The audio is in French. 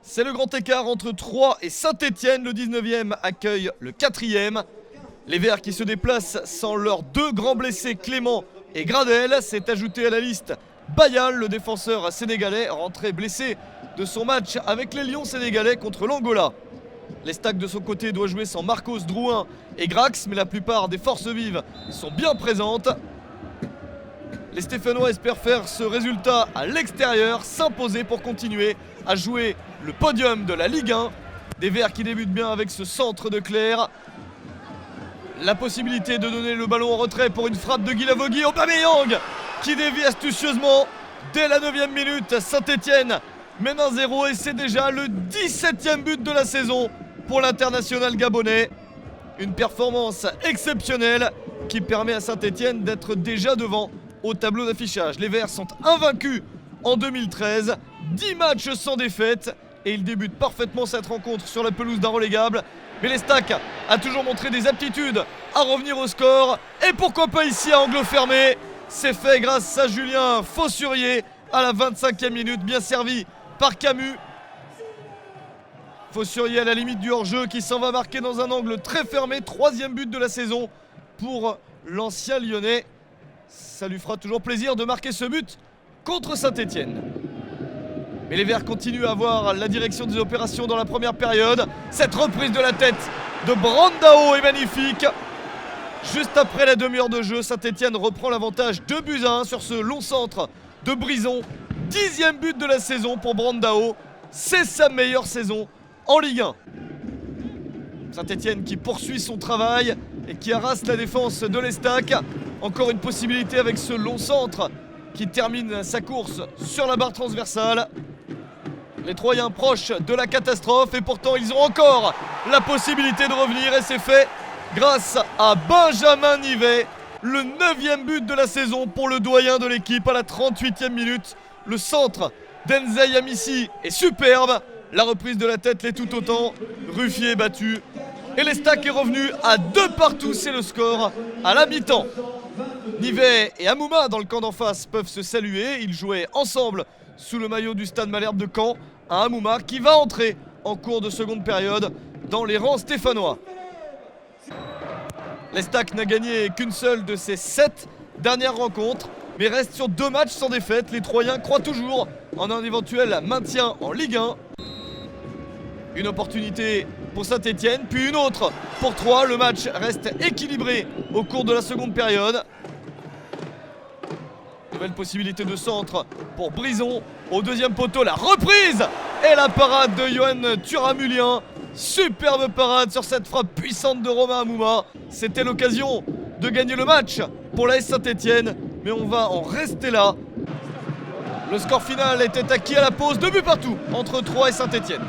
C'est le grand écart entre Troyes et Saint-Étienne. Le 19e accueille le 4e. Les Verts qui se déplacent sans leurs deux grands blessés Clément et Gradel. S'est ajouté à la liste Bayal, le défenseur sénégalais, rentré blessé de son match avec les Lions sénégalais contre l'Angola. L'Estac de son côté doit jouer sans Marcos Drouin et Grax, mais la plupart des forces vives sont bien présentes. Les Stéphanois espèrent faire ce résultat à l'extérieur, s'imposer pour continuer à jouer le podium de la Ligue 1. Des Verts qui débutent bien avec ce centre de Claire. La possibilité de donner le ballon en retrait pour une frappe de Guy Lavogui. Aubameyang qui dévie astucieusement dès la 9e minute. Saint-Étienne mène 1-0 et c'est déjà le 17e but de la saison pour l'international gabonais. Une performance exceptionnelle qui permet à Saint-Étienne d'être déjà devant au tableau d'affichage. Les Verts sont invaincus en 2013, 10 matchs sans défaite et ils débutent parfaitement cette rencontre sur la pelouse d'un relégable. Mais l'Estac a toujours montré des aptitudes à revenir au score et pourquoi pas ici à angle fermé. C'est fait grâce à Julien Faussurier à la 25e minute, bien servi par Camus. Faussurier à la limite du hors-jeu qui s'en va marquer dans un angle très fermé. 3e but de la saison pour l'ancien Lyonnais. Ça lui fera toujours plaisir de marquer ce but contre Saint-Étienne. Mais les Verts continuent à avoir la direction des opérations dans la première période. Cette reprise de la tête de Brandao est magnifique. Juste après la demi-heure de jeu, Saint-Étienne reprend l'avantage 2-1 sur ce long centre de Brison. 10e but de la saison pour Brandao. C'est sa meilleure saison en Ligue 1. Saint-Étienne qui poursuit son travail et qui harasse la défense de l'Estac. Encore une possibilité avec ce long centre qui termine sa course sur la barre transversale. Les Troyens proches de la catastrophe et pourtant ils ont encore la possibilité de revenir et c'est fait grâce à Benjamin Nivet. Le 9e but de la saison pour le doyen de l'équipe à la 38e minute. Le centre d'Enzei Amissi est superbe. La reprise de la tête l'est tout autant. Ruffier est battu. Et l'Estac est revenu à 2-2, c'est le score à la mi-temps. Nivet et Amouma dans le camp d'en face peuvent se saluer. Ils jouaient ensemble sous le maillot du Stade Malherbe de Caen. Un Amouma qui va entrer en cours de seconde période dans les rangs stéphanois. L'Estac n'a gagné qu'une seule de ses 7 dernières rencontres, mais reste sur 2 matchs sans défaite. Les Troyens croient toujours en un éventuel maintien en Ligue 1. Une opportunité pour Saint-Étienne, puis une autre pour Troyes. Le match reste équilibré au cours de la seconde période. Nouvelle possibilité de centre pour Brison. Au 2e poteau, la reprise et la parade de Yoann Turamulien. Superbe parade sur cette frappe puissante de Romain Amouma. C'était l'occasion de gagner le match pour l'AS Saint-Étienne, mais on va en rester là. Le score final était acquis à la pause, 2 buts partout entre Troyes et Saint-Étienne.